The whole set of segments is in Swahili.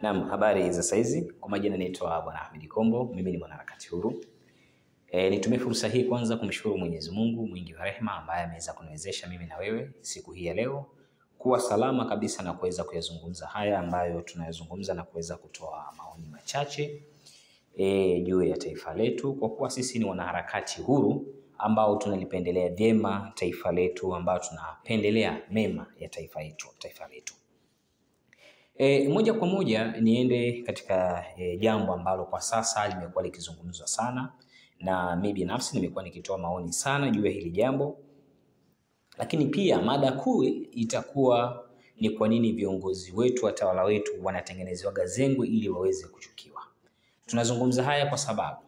Naam, habari za saizi. Kwa majina naitwa Bwana Ahmed Kombo, mimi ni mwanaharakati huru. Nitumie fursa hii kwanza kumshukuru Mwenyezi Mungu mwingi wa rehema ambaye ameweza kuniwezesha mimi na wewe siku hii ya leo kuwa salama kabisa na kuweza kuyazungumza haya ambayo tunayazungumza na kuweza kutoa maoni machache juu ya taifa letu, kwa kuwa sisi ni wanaharakati huru ambao tunalipendelea vyema taifa letu, ambao tunapendelea mema ya taifa letu. Moja kwa moja niende katika jambo ambalo kwa sasa limekuwa likizungumzwa sana, na mimi binafsi nimekuwa nikitoa maoni sana juu ya hili jambo. Lakini pia mada kuu itakuwa ni kwa nini viongozi wetu, watawala wetu wanatengenezewa zengwe ili waweze kuchukiwa. Tunazungumza haya kwa sababu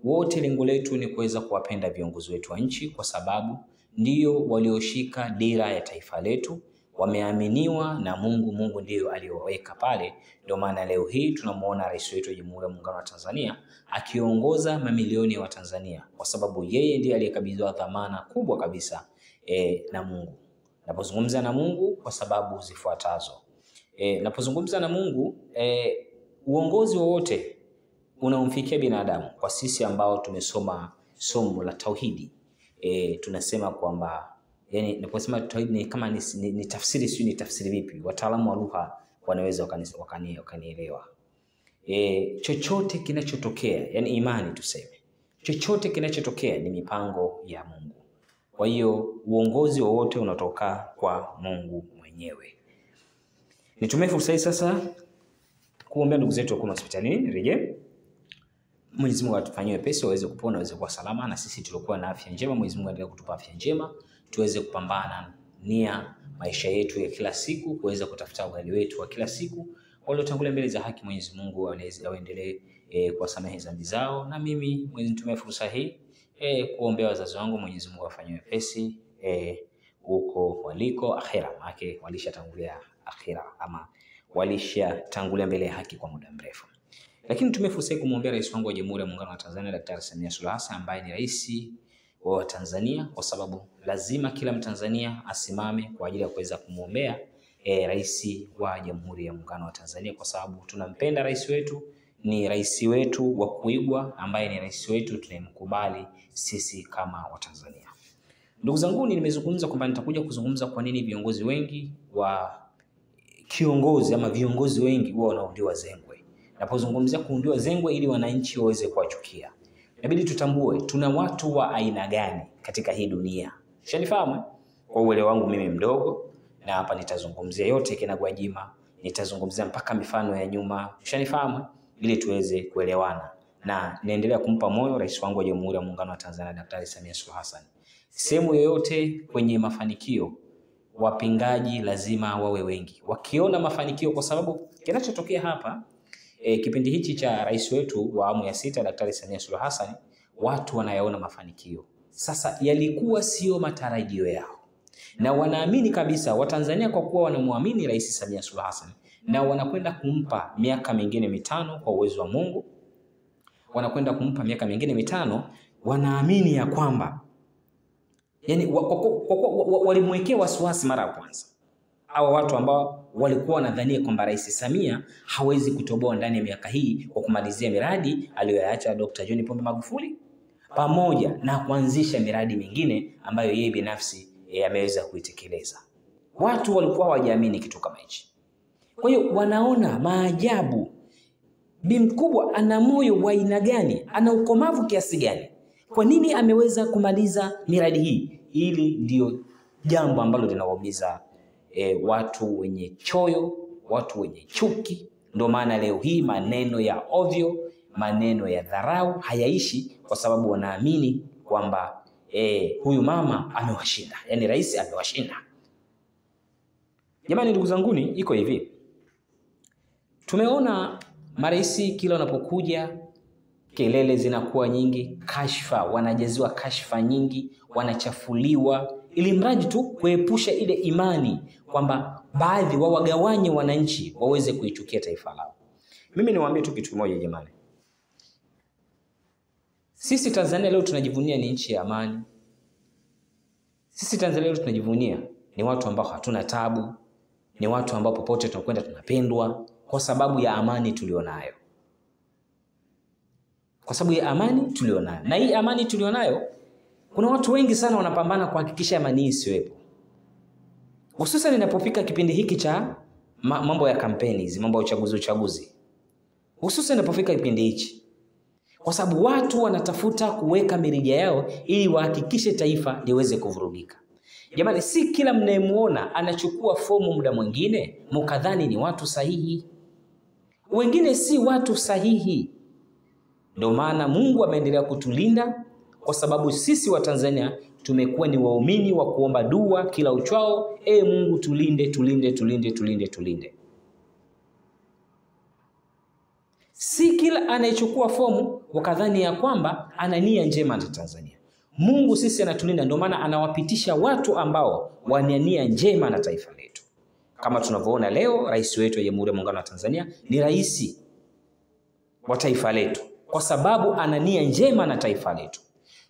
wote lengo letu ni kuweza kuwapenda viongozi wetu wa nchi, kwa sababu ndio walioshika dira ya taifa letu, wameaminiwa na Mungu. Mungu ndio aliyoweka pale. Ndio maana leo hii tunamuona rais wetu wa Jamhuri ya Muungano wa Tanzania akiongoza mamilioni ya Watanzania, kwa sababu yeye ndiye aliyekabidhiwa dhamana kubwa kabisa na Mungu. Napozungumza na Mungu kwa sababu zifuatazo. Napozungumza na Mungu, uongozi wowote unaomfikia binadamu, kwa sisi ambao tumesoma somo la tauhidi, tunasema kwamba yani naposema tauhid ni kama ni tafsiri, sio ni tafsiri vipi, wataalamu wa lugha wanaweza wakanielewa. Chochote kinachotokea, yani imani tuseme, chochote kinachotokea ni mipango ya Mungu. Kwa hiyo uongozi wowote unatoka kwa Mungu mwenyewe. Nitumie fursa hii sasa kuombea ndugu zetu wako hospitalini rejea. Mwenyezi Mungu atufanyie wepesi waweze kupona, waweze kuwa salama, na sisi tulikuwa na afya njema. Mwenyezi Mungu aendelee kutupa afya njema tuweze kupambana nia maisha yetu ya kila siku, kuweza kutafuta ugali wetu wa kila siku. Wale tangulia mbele za haki, Mwenyezi Mungu aendelee kuwasamehe dhambi zao. Na mimi Mwenyezi nitumie fursa hii kuombea wazazi wangu, Mwenyezi Mungu afanyie wepesi huko waliko akhera, maana walishatangulia akhera, ama walishatangulia mbele ya haki kwa muda mrefu. Lakini nitumie fursa hii kumwombea rais wangu wa Jamhuri ya Muungano wa Tanzania, Daktari Samia Suluhu Hassan, ambaye ni rais wa Tanzania, kwa sababu lazima kila Mtanzania asimame kwa ajili ya kuweza kumwombea rais wa Jamhuri ya Muungano wa Tanzania, kwa sababu tunampenda rais wetu, ni rais wetu wa kuigwa, ambaye ni rais wetu tunayemkubali sisi kama Watanzania. Ndugu zangu, nimezungumza kwamba nitakuja kuzungumza kwa nini viongozi wengi wa kiongozi ama viongozi wengi huwa wanaundiwa zengwe. Napozungumzia kuundiwa zengwe ili wananchi waweze kuwachukia, inabidi tutambue tuna watu wa aina gani katika hii dunia. Shanifahamu kwa uelewa wangu mimi mdogo, na hapa nitazungumzia yote kinagwajima, nitazungumzia mpaka mifano ya nyuma. Shanifahamu ili tuweze kuelewana, na naendelea kumpa moyo rais wangu wa Jamhuri ya Muungano wa Tanzania, Daktari Samia Suluhu Hassan. Sehemu yoyote kwenye mafanikio, wapingaji lazima wawe wengi wakiona mafanikio, kwa sababu kinachotokea hapa kipindi hichi cha rais wetu wa awamu ya 6 Daktari Samia Suluhu Hassan, watu wanayaona mafanikio. Sasa yalikuwa sio matarajio yao, na wanaamini kabisa Watanzania, kwa kuwa wanamuamini Rais Samia Suluhu Hassan, na wanakwenda kumpa miaka mingine mitano kwa uwezo wa Mungu. Wanakwenda kumpa miaka mingine mitano, wanaamini ya kwamba yani walimwekea wasiwasi mara ya kwanza. Hawa watu ambao walikuwa wanadhania kwamba Rais Samia hawezi kutoboa ndani ya miaka hii kwa kumalizia miradi aliyoyaacha Dr. John Pombe Magufuli, pamoja na kuanzisha miradi mingine ambayo yeye binafsi ameweza kuitekeleza. Watu walikuwa hawajaamini kitu kama hichi. Kwa hiyo wanaona maajabu. Bi mkubwa ana moyo wa aina gani? Ana ukomavu kiasi gani? Kwa nini ameweza kumaliza miradi hii? Hili ndio jambo ambalo linawaumiza watu wenye choyo, watu wenye chuki. Ndio maana leo hii maneno ya ovyo, maneno ya dharau hayaishi, kwa sababu wanaamini kwamba huyu mama amewashinda, yani rais amewashinda. Jamani, ndugu zanguni, iko hivi. Tumeona marais kila wanapokuja kelele zinakuwa nyingi, kashfa, wanajaziwa kashfa nyingi, wanachafuliwa, ili mradi tu kuepusha ile imani kwamba baadhi wawagawanye wananchi waweze kuichukia taifa lao. Mimi niwaambie tu kitu kimoja jamani. Sisi Tanzania leo tunajivunia ni nchi ya amani. Sisi Tanzania leo tunajivunia ni watu ambao hatuna tabu, ni watu ambao popote tunakwenda tunapendwa, kwa sababu ya amani tulionayo. Kwa sababu ya amani tulionayo. Na hii amani tulionayo, kuna watu wengi sana wanapambana kuhakikisha amani isiwepo. Hususan inapofika kipindi hiki cha mambo ya kampeni hizi, mambo ya uchaguzi. Hususan inapofika kipindi hichi. Kwa sababu watu wanatafuta kuweka mirija yao ili wahakikishe taifa liweze kuvurugika. Jamani, si kila mnayemuona anachukua fomu muda mwingine mkadhani ni watu sahihi. Wengine si watu sahihi. Ndio maana Mungu ameendelea kutulinda, kwa sababu sisi wa Tanzania tumekuwa ni waumini wa kuomba dua kila uchao, Mungu tulinde. Si kila anayechukua fomu wakadhani ya kwamba ana nia njema na Tanzania. Mungu sisi anatulinda, ndio maana anawapitisha watu ambao wana nia njema na taifa letu. Kama tunavyoona leo, rais wetu wa Jamhuri ya Muungano wa Tanzania ni rais wa taifa letu, kwa sababu ana nia njema na taifa letu.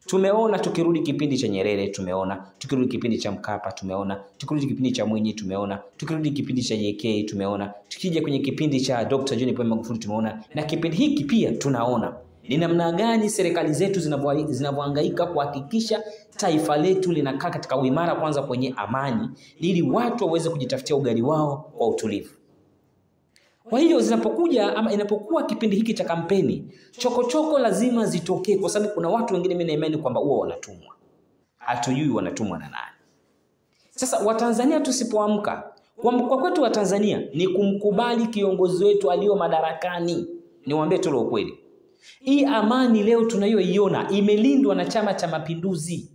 Tumeona tukirudi kipindi cha Nyerere, tumeona tukirudi kipindi cha Mkapa, tumeona tukirudi kipindi cha Mwinyi, tumeona tukirudi kipindi cha JK, tumeona tukija kwenye kipindi cha Dr. John Pombe Magufuli, tumeona, na kipindi hiki pia tunaona ni namna gani serikali zetu zinavyohangaika kuhakikisha taifa letu linakaa katika uimara, kwanza kwenye amani, ili watu waweze kujitafutia ugali wao kwa utulivu. Kwa hiyo zinapokuja ama inapokuwa kipindi hiki cha kampeni, chokochoko lazima zitokee, kwa sababu kuna watu wengine mimi naimani kwamba huwa wanatumwa. Hatujui wanatumwa na nani. Sasa Watanzania tusipoamka, kwa kwetu wa Tanzania ni kumkubali kiongozi wetu alio madarakani. Niwaambie tu ukweli. Hii amani leo tunayoiona imelindwa na Chama cha Mapinduzi.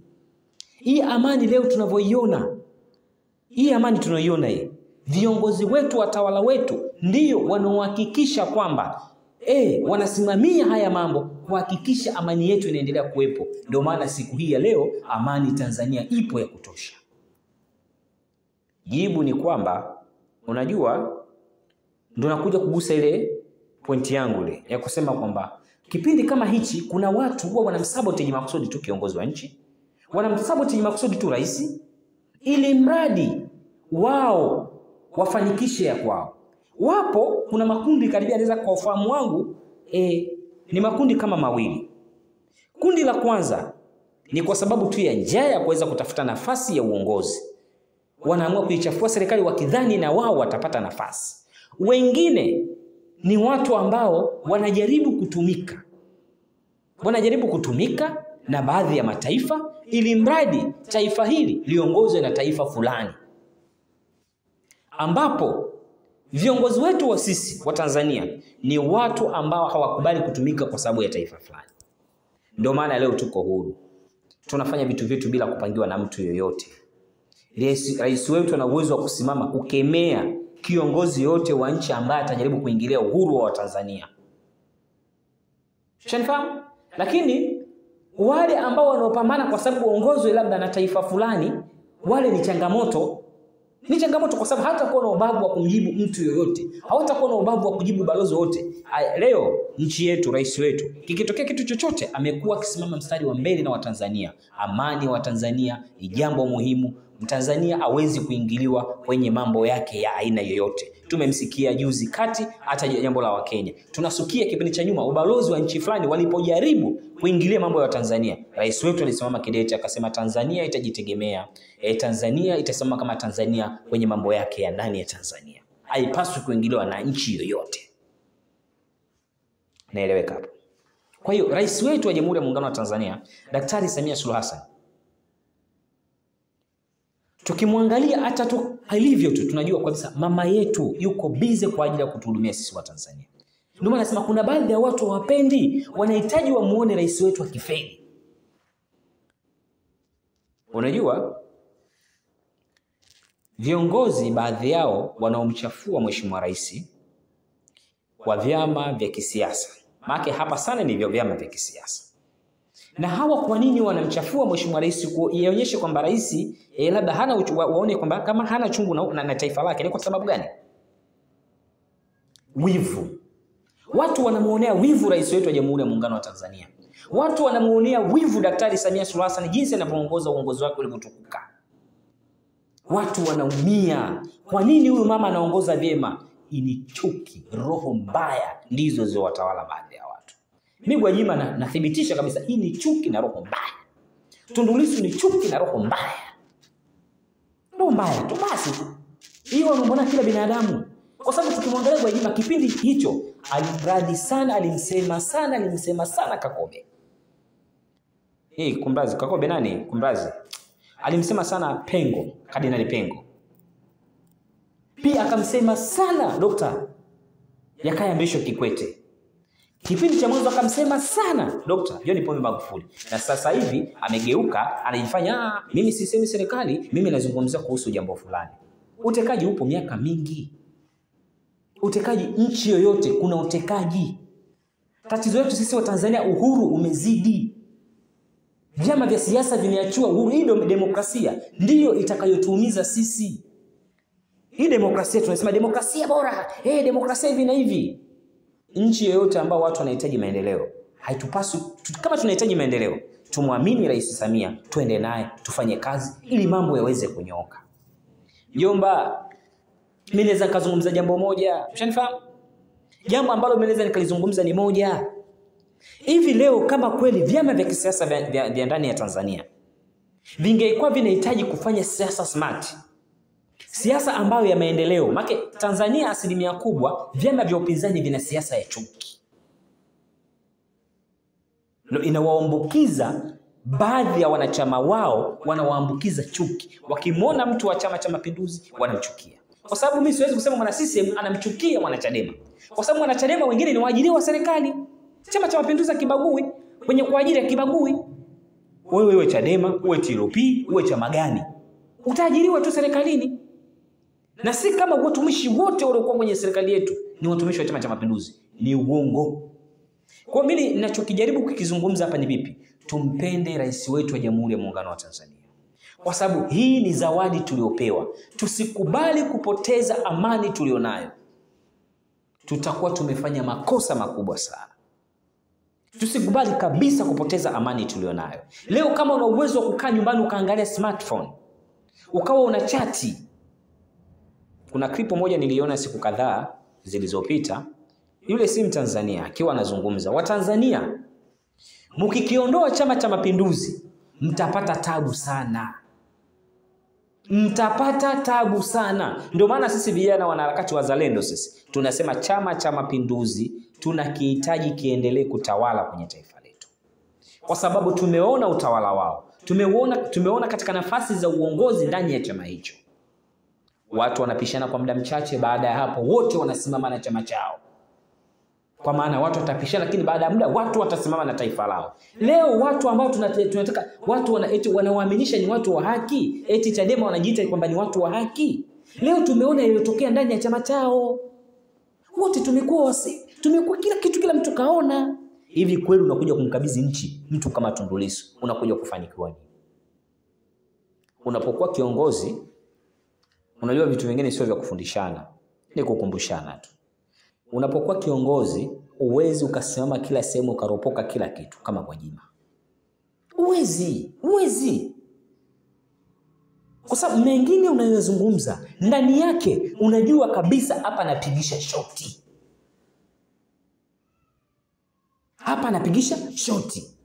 Hii amani leo tunavyoiona, hii amani tunayoiona hii, viongozi wetu, watawala wetu ndio wanaohakikisha kwamba wanasimamia haya mambo kuhakikisha amani yetu inaendelea kuwepo. Ndio maana siku hii ya leo amani Tanzania ipo ya kutosha. Jibu ni kwamba, unajua, ndio nakuja kugusa ile pointi yangu ile ya kusema kwamba kipindi kama hichi kuna watu huwa wanamsabotage makusudi tu kiongozi wa nchi, wanamsabotage makusudi tu rais, ili mradi wao wafanikishe ya kwao. Wapo kuna makundi karibia, naweza kwa ufahamu wangu ni makundi kama mawili. Kundi la kwanza ni kwa sababu tu ya njaa ya kuweza kutafuta nafasi ya uongozi, wanaamua kuichafua serikali wakidhani na wao watapata nafasi. Wengine ni watu ambao wanajaribu kutumika na baadhi ya mataifa, ili mradi taifa hili liongozwe na taifa fulani, ambapo viongozi wetu wa sisi wa Tanzania ni watu ambao hawakubali kutumika kwa sababu ya taifa fulani. Ndio maana leo tuko huru, tunafanya vitu vyetu bila kupangiwa na mtu yoyote. Rais wetu ana uwezo wa kusimama kukemea kiongozi yote wa nchi ambaye atajaribu kuingilia uhuru wa Tanzania. Shanifahamu? Lakini wale ambao wanaopambana kwa sababu uongozwe labda na taifa fulani, wale ni changamoto. Ni changamoto kwa sababu hata kuwa na ubavu wa kumjibu mtu yoyote, hawatakuwa na ubavu wa kujibu balozi wote. Leo nchi yetu, rais wetu, kikitokea kitu chochote, amekuwa akisimama mstari wa mbele na Watanzania. Amani wa Tanzania ni jambo muhimu. Mtanzania hawezi kuingiliwa kwenye mambo yake ya aina yoyote. Tumemsikia juzi kati hata jambo la Wakenya. Tunasukia kipindi cha nyuma ubalozi wa nchi fulani walipojaribu kuingilia mambo ya Tanzania, rais wetu alisimama kidete akasema Tanzania itajitegemea. Tanzania itasimama kama Tanzania kwenye mambo yake ya ndani ya Tanzania. Haipaswi kuingiliwa na nchi yoyote. Naeleweka hapo? Kwa hiyo rais wetu wa Jamhuri ya Muungano wa Tanzania, Daktari Samia Suluhu Hassan, tukimwangalia hata tu alivyo tu, tunajua kabisa mama yetu yuko busy kwa ajili ya kutuhudumia sisi wa Tanzania. Ndio maana nasema kuna baadhi ya watu hawapendi, wanahitaji wamuone rais wetu akifeli. Unajua, viongozi baadhi yao wanaomchafua mheshimiwa rais wa vyama vya kisiasa. Maana hapa sana ni vyama vya kisiasa. Na hawa kwa nini wanamchafua mheshimiwa rais? Ionyeshe kwamba rais labda hana waone kwamba kama hana chungu na taifa lake. Ni kwa sababu gani? Wivu. Watu wanamuonea wivu rais wetu wa Jamhuri ya Muungano wa Tanzania. Watu wanamuonea wivu Daktari Samia Suluhu Hassan jinsi anavyoongoza uongozi wake ulivyotukuka. Watu wanaumia. Kwa nini huyu mama anaongoza vyema? ni chuki, roho mbaya ndizo zilizowatawala baadhi ya watu. Mimi Gwajima nathibitisha kabisa hii ni chuki na roho mbaya. Tundu Lissu ni chuki na roho mbaya. Roho mbaya tu basi tu. Hiyo unaona kila binadamu. Kwa sababu tukimwangalia Gwajima kipindi hicho alimradi sana, alimsema sana Kakobe. Kumrazi Kakobe nani? Kumrazi. Alimsema sana Pengo, Kardinali Pengo. Pia akamsema sana Dr. Jakaya Mrisho Kikwete. Kipindi cha mwanzo akamsema sana Dr. John Pombe Magufuli. Na sasa hivi amegeuka, anajifanya mimi sisemi serikali, mimi nazungumzia kuhusu jambo fulani. Utekaji upo miaka mingi. Utekaji nchi yoyote kuna utekaji. Tatizo letu sisi wa Tanzania, uhuru umezidi. Vyama vya siasa vimeachua uhuru. Hii demokrasia ndiyo itakayotuumiza sisi. Hii demokrasia tunasema demokrasia bora. Demokrasia hivi na hivi. Nchi yoyote ambao watu wanahitaji maendeleo, haitupaswi kama tunahitaji maendeleo, tumwamini Rais Samia, tuende naye, tufanye kazi ili mambo yaweze kunyooka. Jomba, mimi naweza kuzungumza jambo moja. Ushanifahamu? Jambo ambalo mimi naweza nikalizungumza ni moja. Hivi leo kama kweli vyama vya kisiasa vya ndani ya Tanzania vingekuwa vinahitaji kufanya siasa smart, siasa ambayo ya maendeleo, maana Tanzania asilimia kubwa vyama vya upinzani vina siasa ya chuki. Inawaambukiza baadhi ya wanachama wao, wanawaambukiza chuki. Wakimwona mtu wa Chama cha Mapinduzi wanamchukia. Kwa sababu mimi siwezi kusema mwana CCM anamchukia mwana Chadema. Kwa sababu mwana Chadema wengine ni waajiriwa wa serikali. Chama cha Mapinduzi kibagui, kwenye kuajiri ya kibagui. Wewe Chadema, uwe TLP, uwe chama gani, utaajiriwa tu serikalini. Na si kama watumishi wote waliokuwa kwenye serikali yetu ni watumishi wa Chama cha Mapinduzi. Ni uongo. Kwa mimi ninachokijaribu kukizungumza hapa ni vipi tumpende rais wetu wa Jamhuri ya Muungano wa Tanzania. Kwa sababu hii ni zawadi tuliopewa. Tusikubali kupoteza amani tulionayo. Tutakuwa tumefanya makosa makubwa sana. Tusikubali kabisa kupoteza amani tulionayo. Leo kama una uwezo wa kukaa nyumbani ukaangalia smartphone, ukawa una chati. Kuna clip moja niliona siku kadhaa zilizopita, yule si Mtanzania akiwa anazungumza, Watanzania mkikiondoa Chama cha Mapinduzi mtapata tabu sana. Mtapata tabu sana. Ndio maana sisi vijana wanaharakati wazalendo sisi tunasema Chama cha Mapinduzi tunakihitaji kiendelee kutawala kwenye taifa letu. Kwa sababu tumeona utawala wao. Tumeona katika nafasi za uongozi ndani ya chama hicho. Watu wanapishana kwa muda mchache, baada ya hapo wote wanasimama na chama chao. Kwa maana watu watapishana, lakini baada ya muda watu watasimama na taifa lao. Leo watu ambao tunataka watu wanaoaminisha ni watu wa haki, eti Chadema wanajiita kwamba ni watu wa haki. Leo tumeona iliyotokea ndani ya chama chao. Wote tumekuwa kila mtu kaona. Hivi kweli unakuja kumkabidhi nchi mtu kama Tundu Lissu, unakuja kufanikiwa nini? Unapokuwa kiongozi, unajua vitu vingine sio vya kufundishana, ni kukumbushana tu. Unapokuwa kiongozi, uwezi ukasimama kila sehemu ukaropoka kila kitu kama Gwajima. Uwezi. Kwa sababu mengine unayozungumza ndani yake unajua kabisa hapa anapigisha shoti. Hapa anapigisha shoti.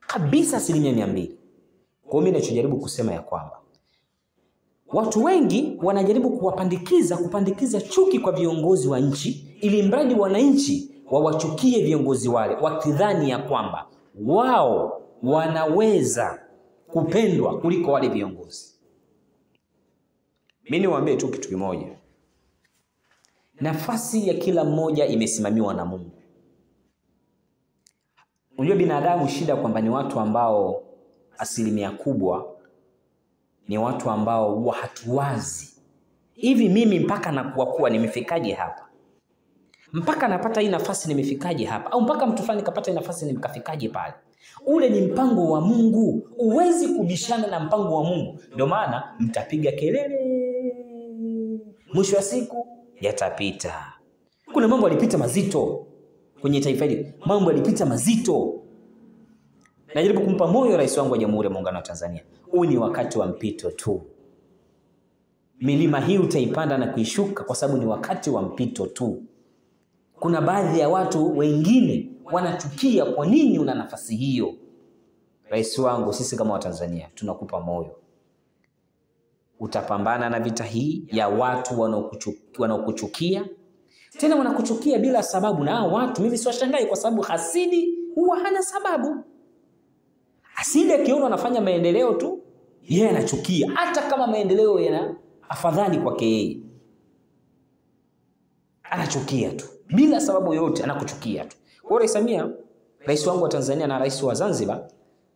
Kabisa 200%. Kwa mimi ninachojaribu kusema ya kwamba watu wengi wanajaribu kupandikiza chuki kwa viongozi wa nchi ili mradi wananchi wawachukie viongozi wale, wakidhani ya kwamba wao wanaweza kupendwa kuliko wale viongozi. Mimi niwaambie tu kitu kimoja. Nafasi ya kila mmoja imesimamiwa na Mungu. Unajua binadamu shida kwamba ni watu ambao asilimia kubwa ni watu ambao huwa hatuwazi. Hivi mimi mpaka nakuwa kuwa nimefikaje hapa? Mpaka napata hii nafasi nimefikaje hapa? Au mpaka mtu fulani kapata hii nafasi nimekafikaje pale? Ule ni mpango wa Mungu. Huwezi kubishana na mpango wa Mungu. Ndio maana mtapiga kelele. Mwisho wa siku yatapita. Kuna mambo yalipita mazito kwenye taifa hili. Mambo yalipita mazito. Najaribu kumpa moyo rais wangu wa Jamhuri ya Muungano wa Tanzania. Huu ni wakati wa mpito tu. milima hii utaipanda na kuishuka kwa sababu ni wakati wa mpito tu. Kuna baadhi ya watu wengine wanachukia kwa nini una nafasi hiyo. Rais wangu, sisi kama Watanzania tunakupa moyo. Utapambana na vita hii ya watu wanaokuchukia. Tena wanakuchukia bila sababu, na watu mimi siwashangai kwa sababu hasidi huwa hana sababu. Hasidi akiona anafanya maendeleo tu, yeye anachukia hata kama maendeleo yana afadhali kwake yeye. Anachukia tu bila sababu yoyote, anakuchukia tu. Kwa Rais Samia, rais wangu wa Tanzania na rais wa Zanzibar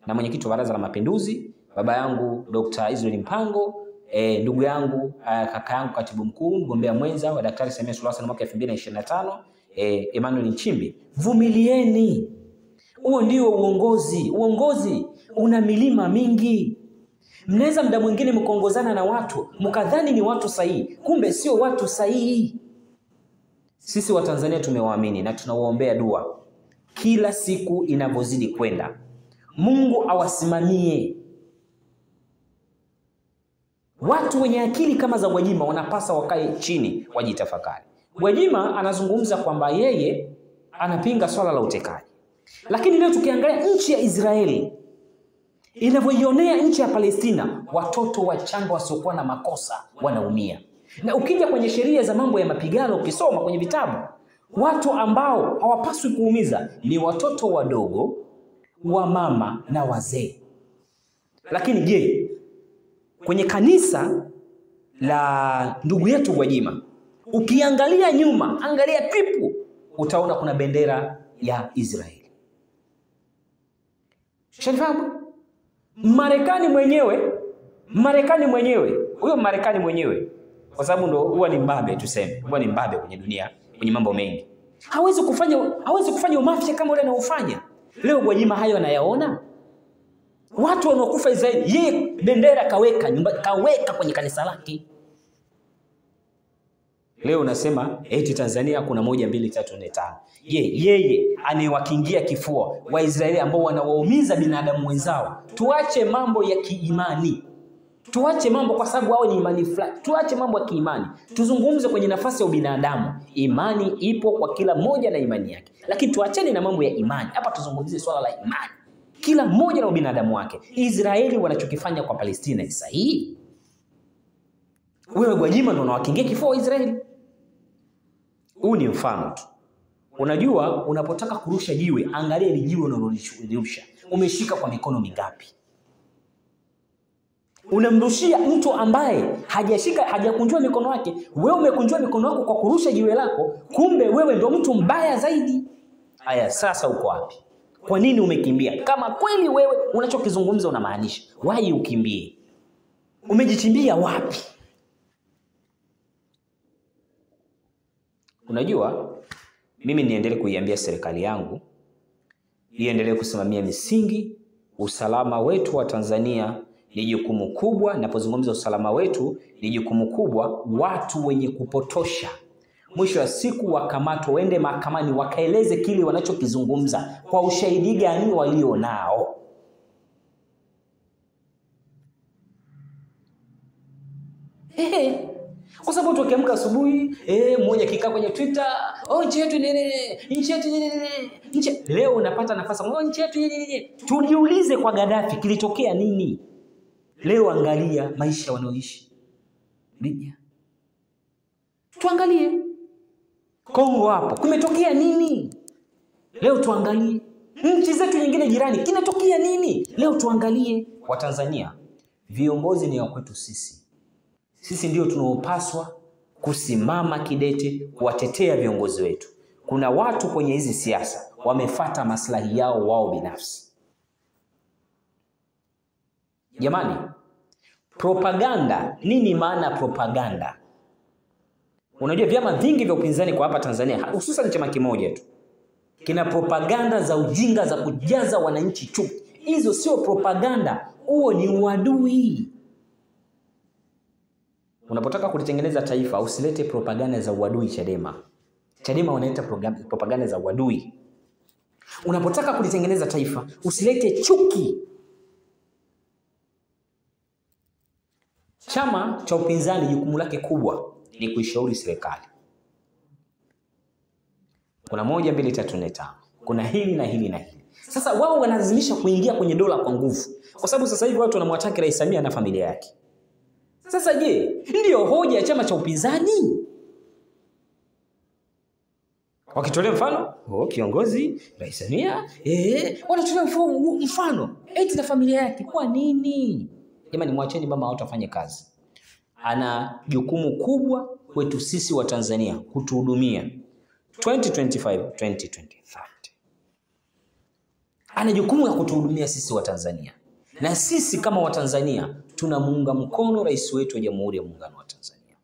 na mwenyekiti wa Baraza la Mapinduzi, baba yangu Dr. Israel Mpango, ndugu yangu, kaka yangu katibu mkuu mgombea mwenza wa Daktari Samia Suluhu Hassan mwaka 2025, Emmanuel Nchimbi, vumilieni. Huo ndio uongozi. Uongozi una milima mingi. Mnaweza muda mwingine mkaongozana na watu mkadhani ni watu sahihi, kumbe sio watu sahihi. Sisi wa Tanzania tumewaamini na tunawaombea dua kila siku inavyozidi kwenda. Mungu awasimamie. Watu wenye akili kama za Gwajima wanapasa wakae chini wajitafakari. Gwajima anazungumza kwamba yeye anapinga swala la utekaji. Lakini leo tukiangalia nchi ya Israeli inavyoionea nchi ya Palestina, watoto wachanga wasiokuwa na makosa wanaumia. Na ukija kwenye sheria za mambo ya mapigano ukisoma kwenye vitabu, watu ambao hawapaswi kuumiza ni watoto wadogo, wamama na wazee. Lakini je, kwenye kanisa la ndugu yetu Gwajima, ukiangalia nyuma, angalia pipu, utaona kuna bendera ya Israeli. Shanifahamu? Marekani mwenyewe, kwa sababu ndo huwa ni mbabe, tuseme huwa ni mbabe kwenye dunia, kwenye mambo mengi, hawezi kufanya umafia kama ule anaofanya leo. Gwajima hayo anayaona. Watu wanaokufa Israeli, yeye bendera kaweka kwenye kanisa lake. Leo unasema eti Tanzania kuna 1 2 3 4 5. Yeye aniwakingia kifua Waisraeli ambao wanawaumiza binadamu wenzao. Tuache mambo ya kiimani. Tuache mambo kwa sababu wao ni imani fulani. Tuache mambo ya kiimani. Tuzungumze kwenye nafasi ya ubinadamu. Imani ipo kwa kila mmoja na imani yake. Lakini tuacheni na mambo ya imani. Hapa tuzungumzie swala la imani. Kila mmoja na ubinadamu wake. Israeli wanachokifanya kwa Palestina ni sahihi? Wewe Gwajima ndio unawakingia kifua wa Israeli? Huu ni mfano tu. Unajua, unapotaka kurusha jiwe, angalia ile jiwe unalorusha. Umeshika kwa mikono mingapi? Unamrushia mtu ambaye hajakunjua mikono yake. Wewe umekunjua mikono yako kwa kurusha jiwe lako, kumbe wewe ndio mtu mbaya zaidi. Haya, sasa uko wapi? Kwa nini umekimbia? Kama kweli wewe unachokizungumza unamaanisha, why ukimbie? Umejichimbia wapi? Unajua, mimi niendelee kuiambia serikali yangu iendelee kusimamia misingi. Usalama wetu wa Tanzania ni jukumu kubwa. Ninapozungumza usalama wetu ni jukumu kubwa. Watu wenye kupotosha, mwisho wa siku wakamatwe, waende mahakamani, wakaeleze kile wanachokizungumza kwa ushahidi gani walio nao. Kwa sababu tukiamka asubuhi, mmoja kikaa kwenye Twitter, nchi yetu nchi. Leo unapata nafasi, nchi yetu. Tujiulize kwa Gaddafi kilitokea nini? Leo angalia maisha wanaoishi Libya. Tuangalie Kongo hapo kumetokea nini? Leo tuangalie nchi zetu nyingine jirani kinatokea nini? Leo tuangalie. Wa Tanzania, viongozi ni wa kwetu sisi. Sisi ndio tunaopaswa kusimama kidete kuwatetea viongozi wetu. Kuna watu kwenye hizi siasa wamefuata maslahi yao wao binafsi. Jamani, propaganda, nini maana propaganda? Unajua vyama vingi vya upinzani kwa hapa Tanzania, hususan chama kimoja tu, kina propaganda za ujinga za kujaza wananchi chuki. Hizo sio propaganda, huo ni uadui. Unapotaka kulitengeneza taifa, usilete propaganda za uadui. Chadema wanaita propaganda za uadui. Unapotaka kulitengeneza taifa, usilete chuki. Chama cha upinzani jukumu lake kubwa ni kuishauri serikali. Kuna 1, 2, 3, 4, 5. Kuna hili na hili na hili. Sasa wao wanalazimisha kuingia kwenye dola kwa nguvu. Kwa sababu sasa hivi watu wanamwataka Rais Samia na familia yake. Sasa je, ndio hoja ya chama cha upinzani? Wakitolea mfano, kiongozi Rais Samia, wanatolea mfano eti na familia yake. Kwa nini? Jamani, mwacheni mama watu afanye kazi. Ana jukumu kubwa kwetu sisi wa Tanzania kutuhudumia 2025 2030. Ana jukumu la kutuhudumia sisi wa Tanzania. Na sisi kama wa Tanzania tunamuunga mkono rais wetu wa Jamhuri ya Muungano wa Tanzania.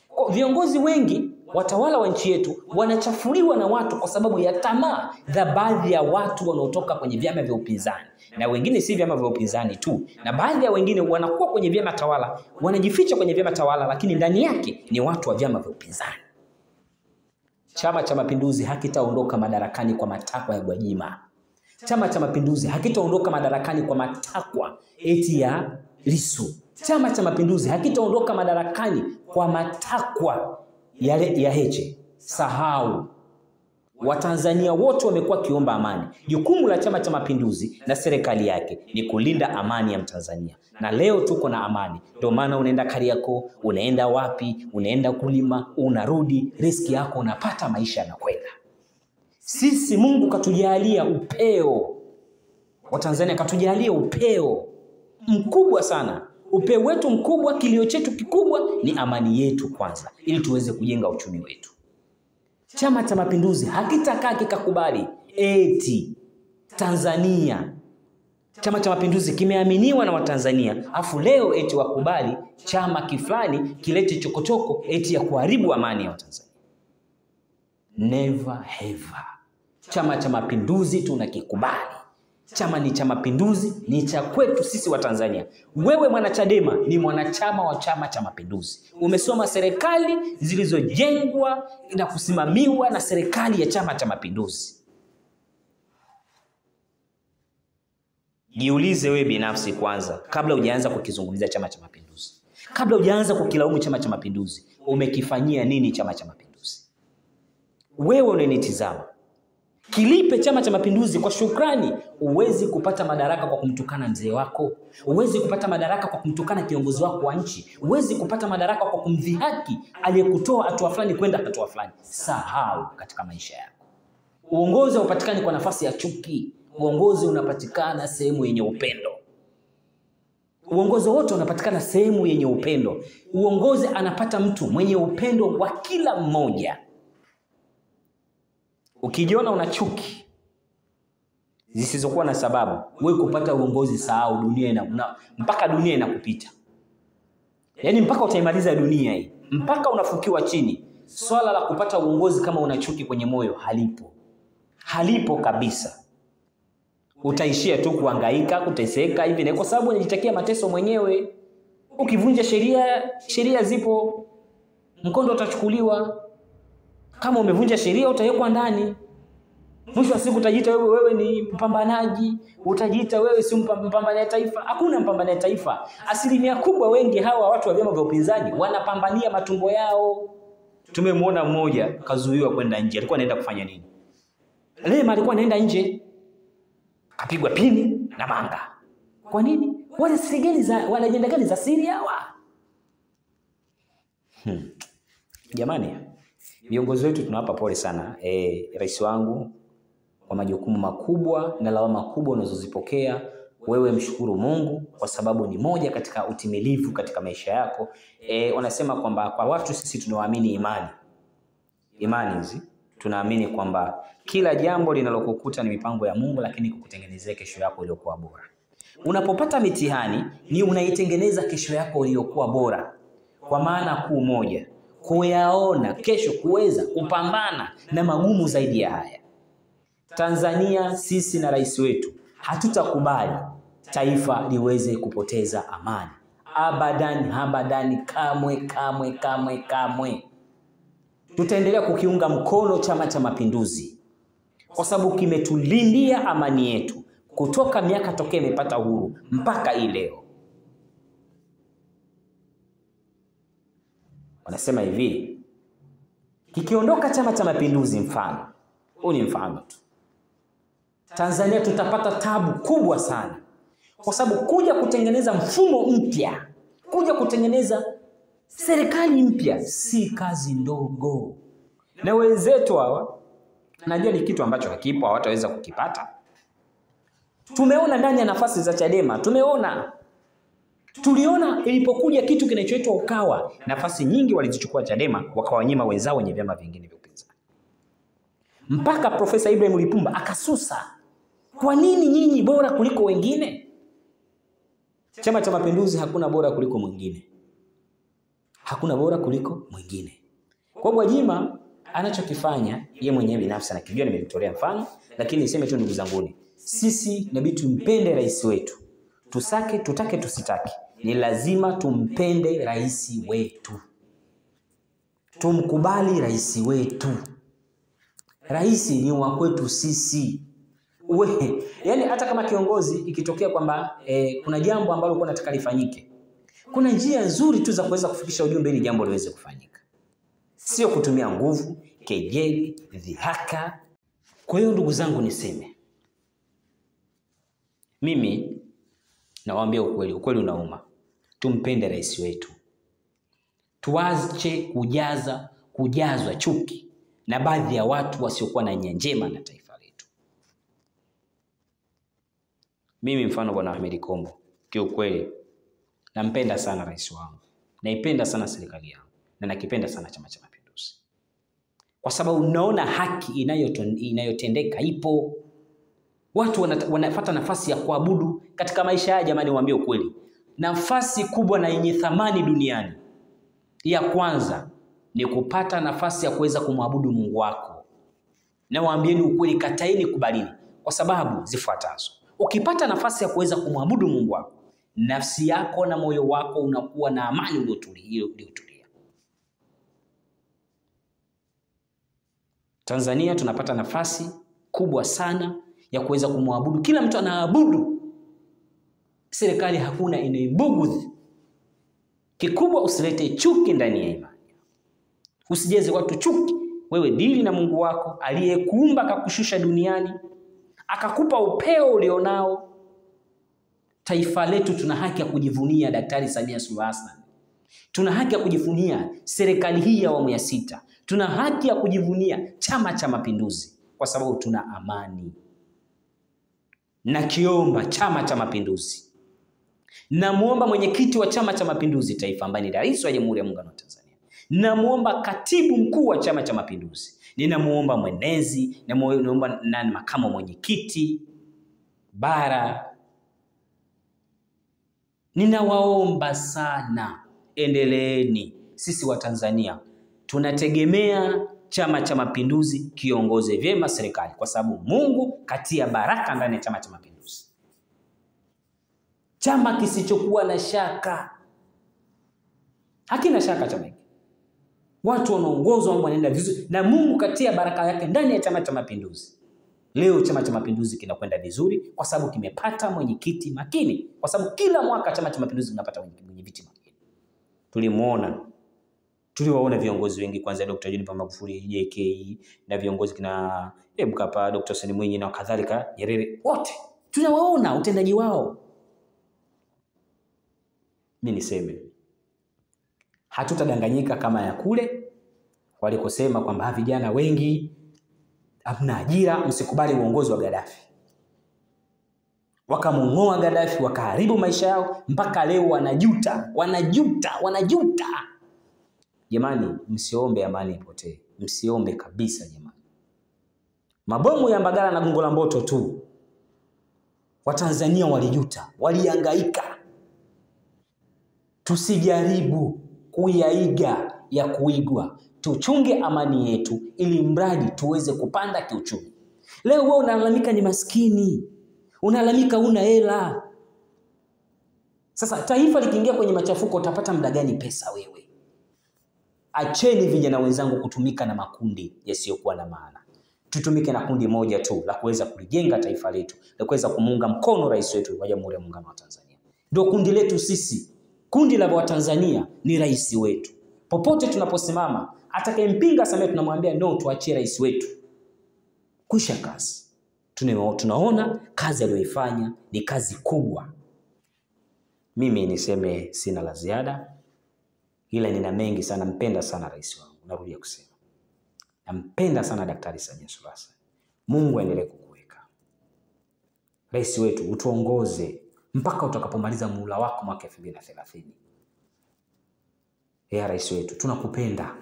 Kwa viongozi wengi, watawala wa nchi yetu wanachafuliwa na watu kwa sababu ya tamaa za baadhi ya watu wanaotoka kwenye vyama vya upinzani. Na wengine si vyama vya upinzani tu. Na baadhi ya wengine wanakuwa kwenye vyama tawala, wanajificha kwenye vyama tawala lakini ndani yake ni watu wa vyama vya upinzani. Chama cha Mapinduzi hakitaondoka madarakani kwa matakwa ya Gwajima. Chama cha Mapinduzi hakitaondoka madarakani kwa matakwa eti ya Lissu. Chama cha Mapinduzi hakitaondoka madarakani kwa matakwa ya Heche. Sahau. Watanzania wote wamekuwa kiomba amani. Jukumu la Chama cha Mapinduzi na serikali yake ni kulinda amani ya Mtanzania. Na leo tuko na amani. Ndio maana unaenda Kariakoo, unaenda wapi, unaenda kulima, unarudi, riski yako unapata, maisha yanakwenda. Sisi Mungu katujalia upeo. Watanzania katujalia upeo mkubwa sana. Upeo wetu mkubwa, kilio chetu kikubwa ni amani yetu kwanza, ili tuweze kujenga uchumi wetu. Chama cha Mapinduzi hakitakaa kikakubali eti Tanzania, Chama cha Mapinduzi kimeaminiwa na Watanzania, afu leo eti wakubali chama kiflani kilete chokochoko eti ya kuharibu amani ya Watanzania. Never ever. Chama cha Mapinduzi tunakikubali. Chama ni cha Mapinduzi, ni cha kwetu sisi wa Tanzania. Wewe mwanachadema ni mwanachama wa Chama cha Mapinduzi. Umesoma serikali zilizojengwa na kusimamiwa na serikali ya Chama cha Mapinduzi. Jiulize wewe binafsi kwanza kabla hujaanza kukizungumzia Chama cha Mapinduzi. Kabla hujaanza kukilaumu Chama cha Mapinduzi, umekifanyia nini Chama cha Mapinduzi? Wewe unanitizama. Kilipe Chama cha Mapinduzi kwa shukrani. Uwezi kupata madaraka kwa kumtukana mzee wako. Uwezi kupata madaraka kwa kumtukana kiongozi wako wa nchi. Uwezi kupata madaraka kwa kumdhihaki aliyekutoa hatua fulani kwenda hatua fulani. Sahau katika maisha yako. Uongozi haupatikani kwa nafasi ya chuki. Uongozi unapatikana sehemu yenye upendo. Uongozi wote unapatikana sehemu yenye upendo. Uongozi anapata mtu mwenye upendo wa kila mmoja. Ukijiona una chuki zisizokuwa na sababu, wewe kupata uongozi sahau, mpaka dunia inakupita. Yaani mpaka utaimaliza dunia hii, mpaka unafukiwa chini. Swala la kupata uongozi kama una chuki kwenye moyo halipo. Halipo kabisa. Utaishia tu kuhangaika, kuteseka hivi na kwa sababu unajitakia mateso mwenyewe. Ukivunja sheria zipo, mkondo utachukuliwa. Kama umevunja sheria utawekwa ndani. Mwisho wa siku utajiita wewe ni mpambanaji, utajiita wewe si mpambania taifa. Hakuna mpambania taifa. Asilimia kubwa wengi hawa watu wa vyama vya upinzani wanapambania matumbo yao. Tumemwona mmoja kazuiwa kwenda nje. Alikuwa anaenda kufanya nini? Lema alikuwa anaenda nje. Kapigwa pini na manga. Kwa nini? Wana ajenda gani za siri hawa? Jamani, viongozi wetu tunawapa pole sana. Rais wangu kwa majukumu makubwa na lawama kubwa unazozipokea, wewe mshukuru Mungu kwa sababu ni moja katika utimilivu katika maisha yako. Wanasema kwamba kwa watu sisi tunaoamini imani hizi, tunaamini kwamba kila jambo linalokukuta ni mipango ya Mungu, lakini kukutengenezea kesho yako iliyokuwa bora. Unapopata mitihani ni unaitengeneza kesho yako iliyokuwa bora. Kwa maana kuu moja, kuyaona kesho, kuweza kupambana na magumu zaidi ya haya. Tanzania sisi na rais wetu hatutakubali taifa liweze kupoteza amani. Abadan, kamwe. Tutaendelea kukiunga mkono Chama cha Mapinduzi kwa sababu kimetulindia amani yetu kutoka miaka tokea imepata uhuru mpaka hii leo. Wanasema hivi, kikiondoka Chama cha Mapinduzi, mfano huu ni mfano tu, Tanzania tutapata tabu kubwa sana, kwa sababu kuja kutengeneza mfumo mpya, kuja kutengeneza serikali mpya si kazi ndogo. Na wenzetu hawa, najua ni kitu ambacho hakipo, hawataweza kukipata. Tumeona ndani ya nafasi za Chadema, tuliona ilipokuja kitu kinachoitwa Ukawa, nafasi nyingi walizichukua Chadema wakawanyima wenzao wenye vyama vingine vya upinzani. Mpaka Profesa Ibrahim Lipumba akasusa. Kwa nini nyinyi bora kuliko wengine? Chama cha Mapinduzi hakuna bora kuliko mwingine. Hakuna bora kuliko mwingine. Kwa Gwajima anachokifanya yeye mwenyewe binafsi anakijua, nimetolea mfano, lakini niseme tu ndugu zanguni, sisi inabidi tumpende rais wetu. Tutake tusitake, ni lazima tumpende rais wetu. Tumkubali rais wetu. Rais ni wa kwetu sisi. Yaani hata kama kiongozi ikitokea kwamba kuna jambo ambalo uko nataka lifanyike, kuna njia nzuri tu za kuweza kufikisha ujumbe ili jambo liweze kufanyika. Sio kutumia nguvu, kejeli, dhihaka. Kwa hiyo ndugu zangu niseme, mimi nawaambia ukweli unauma. Tumpende rais wetu. Tuache kujazwa chuki na baadhi ya watu wasiokuwa na nia njema na taifa letu. Mimi mfano Bwana Ahmed Kombo, kiukweli nampenda sana rais wangu, naipenda sana serikali yangu, na nakipenda sana Chama cha Mapinduzi. Kwa sababu naona haki inayotendeka ipo. Watu wanapata nafasi ya kuabudu katika maisha haya. Jamani, waambie ukweli, nafasi kubwa na yenye thamani duniani ya kwanza ni kupata nafasi ya kuweza kumwabudu Mungu wako. Na waambieni ukweli, kataeni kubalini, kwa sababu zifuatazo. Ukipata nafasi ya kuweza kumwabudu Mungu wako, nafsi yako na moyo wako unakuwa na amani iliyotulia. Tanzania tunapata nafasi kubwa sana ya kuweza kumwabudu. Kila mtu anaabudu. Serikali hakuna inaibugudhi. Kikubwa usilete chuki ndani ya imani. Usijeze watu chuki. Wewe dili na Mungu wako aliyekuumba akakushusha duniani, akakupa upeo ulionao. Taifa letu tuna haki ya kujivunia Daktari Samia Suluhu Hassan. Tuna haki ya kujivunia serikali hii ya awamu ya 6. Tuna haki ya kujivunia Chama cha Mapinduzi kwa sababu tuna amani. Na kiomba Chama cha Mapinduzi, namuomba mwenyekiti wa Chama cha Mapinduzi taifa ambaye ni Rais wa Jamhuri ya Muungano wa Tanzania, namuomba katibu mkuu wa Chama cha Mapinduzi, ninamuomba mwenezi, namuomba nani makamu mwenyekiti bara, ninawaomba sana, endeleeni. Sisi wa Tanzania tunategemea Chama cha Mapinduzi kiongoze vyema serikali, kwa sababu Mungu katia baraka ndani ya Chama cha Mapinduzi. Chama kisichokuwa na shaka. Hakina shaka chama hiki. Watu wanaongozwa wanaenda vizuri na Mungu katia baraka yake ndani ya Chama cha Mapinduzi. Leo Chama cha Mapinduzi kinakwenda vizuri kwa sababu kimepata mwenyekiti makini, kwa sababu kila mwaka Chama cha Mapinduzi kinapata mwenyekiti makini. Tuliwaona viongozi wengi, kwanza Dr. John Pombe Magufuli, JK, na viongozi kina Mkapa, Dr. Hussein Mwinyi na kadhalika, Nyerere, wote tunawaona utendaji wao. Mimi niseme, hatutadanganyika kama ya kule walikosema kwamba vijana wengi hamna ajira. Msikubali uongozi wa Gaddafi. Wakamungoa Gaddafi, wakaharibu maisha yao, mpaka leo wanajuta. Jamani, msiombe amani ipotee. Msiombe kabisa jamani. Mabomu ya Mbagala na Gongo la Mboto tu, Watanzania walijuta, walihangaika. Tusijaribu kuyaiga ya kuigwa. Tuchunge amani yetu ili mradi tuweze kupanda kiuchumi. Leo wewe unalalamika ni maskini, unalalamika una hela. Sasa taifa likiingia kwenye machafuko utapata muda gani pesa wewe? Acheni vijana wenzangu kutumika na makundi yasiyokuwa na maana. Tutumike na kundi moja tu la kuweza kulijenga taifa letu, la kuweza kumuunga mkono rais wetu wa Jamhuri ya Muungano wa Tanzania. Ndio kundi letu sisi. Kundi la Watanzania ni rais wetu. Popote tunaposimama, atakayempinga Samia tunamwambia no, tuachie rais wetu. Kwisha kazi. Tunaona kazi aliyoifanya ni kazi kubwa. Mimi niseme sina la ziada, ila nina mengi sana. Nampenda sana rais wangu, narudia kusema. Nampenda sana Daktari Samia Suluhu Hassan. Mungu aendelee kukuweka. Rais wetu, utuongoze mpaka utakapomaliza muhula wako mwaka 2030. Rais wetu, tunakupenda.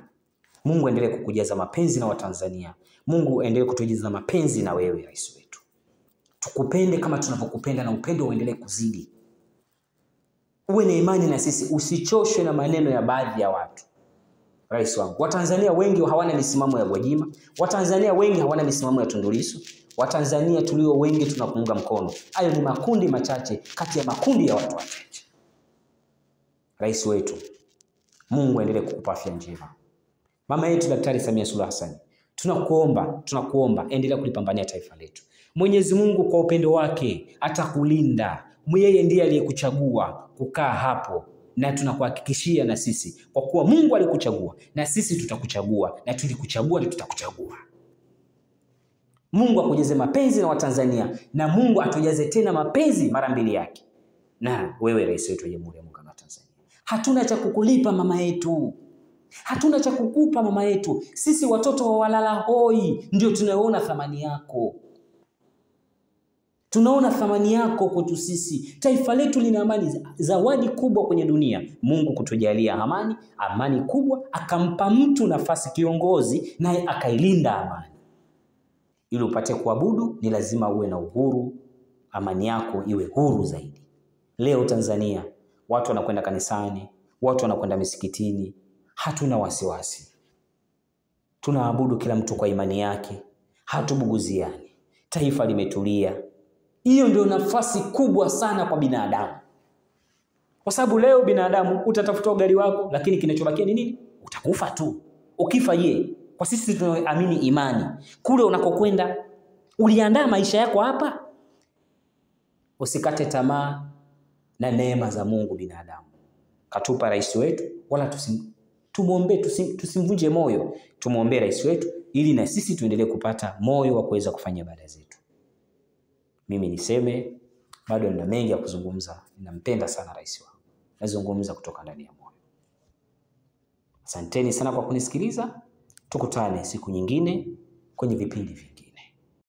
Mungu aendelee kukujaza mapenzi na Watanzania. Mungu aendelee kutujaza mapenzi na wewe rais wetu. Tukupende kama tunavyokupenda na upendo uendelee kuzidi. Uwe na imani na sisi, usichoshwe na maneno ya baadhi ya watu. Rais wangu, Watanzania wengi hawana misimamo ya Gwajima. Watanzania wengi hawana misimamo ya Tundu Lissu. Watanzania tulio wengi tunakuunga mkono. Hayo ni makundi machache kati ya makundi ya watu wachache. Rais wetu, Mungu aendelee kukupa afya njema. Mama yetu Daktari Samia Suluhu Hassan, tunakuomba endelea kulipambania taifa letu. Mwenyezi Mungu kwa upendo wake atakulinda. Yeye ndiye aliyekuchagua kukaa hapo, na tunakuhakikishia na sisi kwa kuwa Mungu alikuchagua, na sisi tutakuchagua, na tulikuchagua na tutakuchagua. Mungu akujaze mapenzi na Watanzania, na Mungu atujaze tena mapenzi mara mbili yake. Na wewe rais wetu wa Jamhuri ya Muungano wa Tanzania, hatuna cha kukulipa mama yetu. Hatuna cha kukupa mama yetu. Sisi watoto wa walala hoi ndio tunaona thamani yako. Tunaona thamani yako kwetu sisi. Taifa letu lina amani, zawadi kubwa kwenye dunia. Mungu kutujalia amani kubwa, akampa mtu nafasi kiongozi, naye akailinda amani. Ili upate kuabudu ni lazima uwe na uhuru, amani yako iwe huru zaidi. Leo Tanzania watu wanakwenda kanisani, watu wanakwenda misikitini, hatuna wasiwasi. Tunaabudu kila mtu kwa imani yake, hatubuguziani. Taifa limetulia. Hiyo ndio nafasi kubwa sana kwa binadamu. Kwa sababu leo binadamu utatafuta ugali wako, lakini kinachobakia ni nini? Utakufa tu. Ukifa je? Kwa sisi tunaamini imani. Kule unakokwenda uliandaa maisha yako hapa. Usikate tamaa na neema za Mungu binadamu. Katupa rais wetu, wala tumuombe, tusimvunje moyo. Tumuombe rais wetu ili na sisi tuendelee kupata moyo wa kuweza kufanya ibada zetu. Mimi niseme bado nina mengi ya kuzungumza. Ninampenda sana rais wangu. Nazungumza kutoka ndani ya moyo. Asanteni sana kwa kunisikiliza. Tukutane siku nyingine kwenye vipindi vingi.